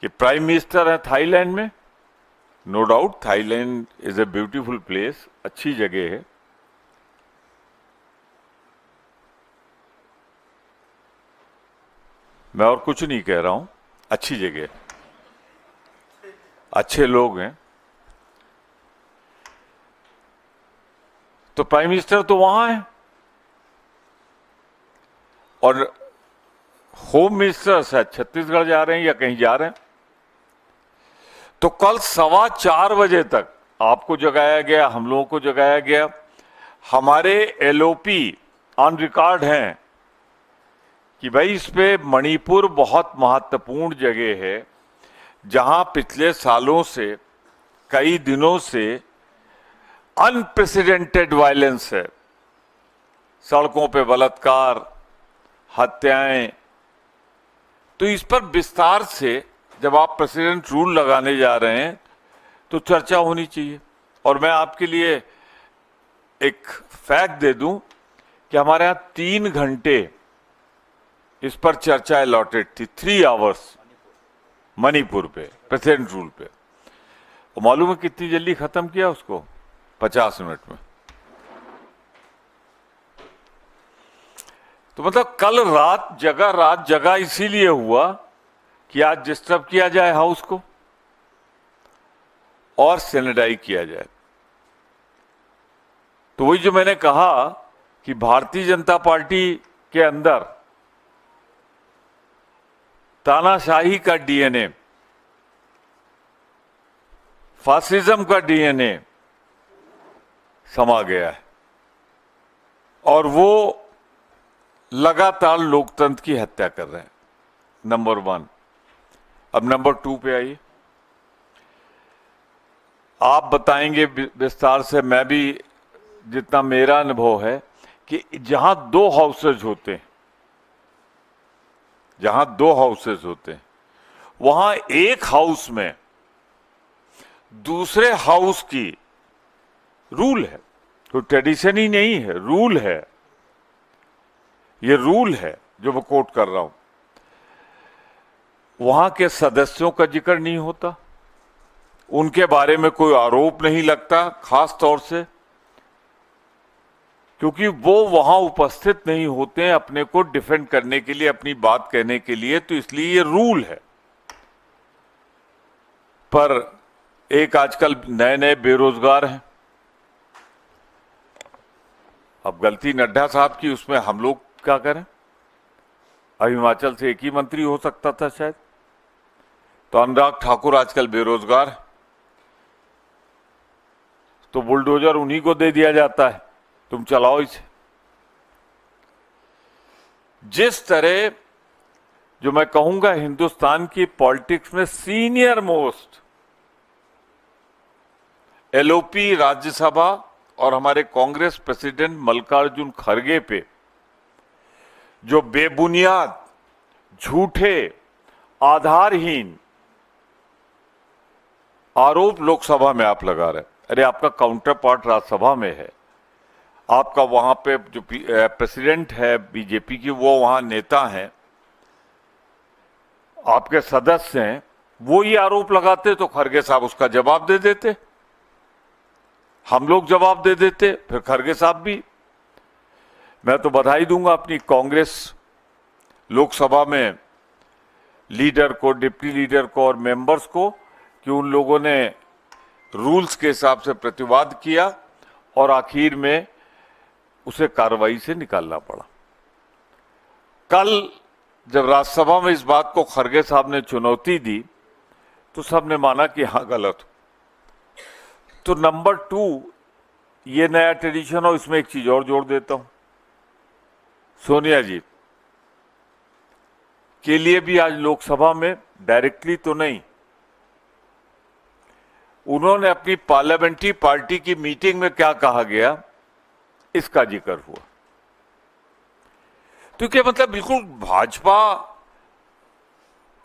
कि prime minister है Thailand में। No doubt Thailand is a beautiful place, अच्छी जगह है। मैं और कुछ नहीं कह रहा हूं, अच्छी जगह, अच्छे लोग हैं। तो प्राइम मिनिस्टर तो वहां है और होम मिनिस्टर शायद छत्तीसगढ़ जा रहे हैं या कहीं जा रहे हैं। तो कल 4:15 बजे तक आपको जगाया गया, हम लोगों को जगाया गया। हमारे एलओपी ऑन रिकॉर्ड हैं कि भाई इस पे मणिपुर बहुत महत्वपूर्ण जगह है, जहां पिछले सालों से, कई दिनों से अनप्रेसिडेंटेड वायलेंस है। सड़कों पे बलात्कार, हत्याएं। तो इस पर विस्तार से जब आप प्रेसिडेंट रूल लगाने जा रहे हैं तो चर्चा होनी चाहिए। और मैं आपके लिए एक फैक्ट दे दूं कि हमारे यहां 3 घंटे इस पर चर्चा अलॉटेड थी, 3 आवर्स मणिपुर पे, प्रेसिडेंट रूल पे। और मालूम है कितनी जल्दी खत्म किया उसको? 50 मिनट में। तो मतलब कल रात जगह इसीलिए हुआ कि आज डिस्टर्ब किया जाए हाउस को और सैनिटाइज किया जाए। तो वही जो मैंने कहा कि भारतीय जनता पार्टी के अंदर तानाशाही का डीएनए, फासिज्म का डीएनए समा गया है और वो लगातार लोकतंत्र की हत्या कर रहे हैं। नंबर 1। अब नंबर 2 पे आइए। आप बताएंगे विस्तार से, मैं भी जितना मेरा अनुभव है कि जहां 2 हाउसेज होते हैं, वहां एक हाउस में दूसरे हाउस की रूल है, तो ट्रेडिशन ही नहीं है, रूल है। ये रूल है जो मैं कोट कर रहा हूं। वहां के सदस्यों का जिक्र नहीं होता, उनके बारे में कोई आरोप नहीं लगता, खास तौर से क्योंकि वो वहां उपस्थित नहीं होते हैं अपने को डिफेंड करने के लिए, अपनी बात कहने के लिए। तो इसलिए ये रूल है। पर एक आजकल नए बेरोजगार हैं। अब गलती नड्डा साहब की, उसमें हम लोग क्या करें? अब हिमाचल से एक ही मंत्री हो सकता था शायद। तो अनुराग ठाकुर आजकल बेरोजगार है, तो बुलडोजर उन्हीं को दे दिया जाता है, तुम चलाओ इसे। जिस तरह जो मैं कहूंगा हिंदुस्तान की पॉलिटिक्स में सीनियर मोस्ट एलओपी राज्यसभा और हमारे कांग्रेस प्रेसिडेंट मल्लिकार्जुन खड़गे पे जो बेबुनियाद, झूठे, आधारहीन आरोप लोकसभा में आप लगा रहे हैं। अरे आपका काउंटर पार्ट राज्यसभा में है, आपका वहां पे जो प्रेसिडेंट है बीजेपी की, वो वहां नेता हैं, आपके सदस्य हैं, वो ये आरोप लगाते तो खड़गे साहब उसका जवाब दे देते, हम लोग जवाब दे देते, फिर खड़गे साहब भी। मैं तो बधाई दूंगा अपनी कांग्रेस लोकसभा में लीडर को, डिप्टी लीडर को और मेंबर्स को कि उन लोगों ने रूल्स के हिसाब से प्रतिवाद किया और आखिर में उसे कार्रवाई से निकालना पड़ा। कल जब राज्यसभा में इस बात को खड़गे साहब ने चुनौती दी तो सबने माना कि हां गलत हो। तो नंबर 2 ये नया ट्रेडिशन, और इसमें एक चीज और जोड़ देता हूं, सोनिया जी के लिए भी आज लोकसभा में डायरेक्टली तो नहीं, उन्होंने अपनी पार्लियामेंट्री पार्टी की मीटिंग में क्या कहा गया इसका जिक्र हुआ। तो क्या मतलब बिल्कुल भाजपा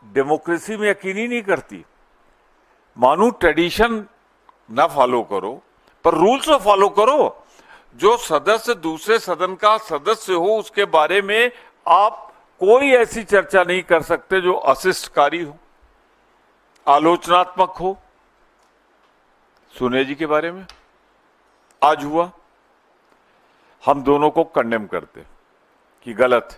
डेमोक्रेसी में यकीन ही नहीं करती। मानो ट्रेडिशन ना फॉलो करो पर रूल्स तो फॉलो करो। जो सदस्य दूसरे सदन का सदस्य हो उसके बारे में आप कोई ऐसी चर्चा नहीं कर सकते जो अशिष्टकारी हो। आलोचनात्मक हो, सोनिया जी के बारे में आज हुआ, हम दोनों को कंडेम करते कि गलत।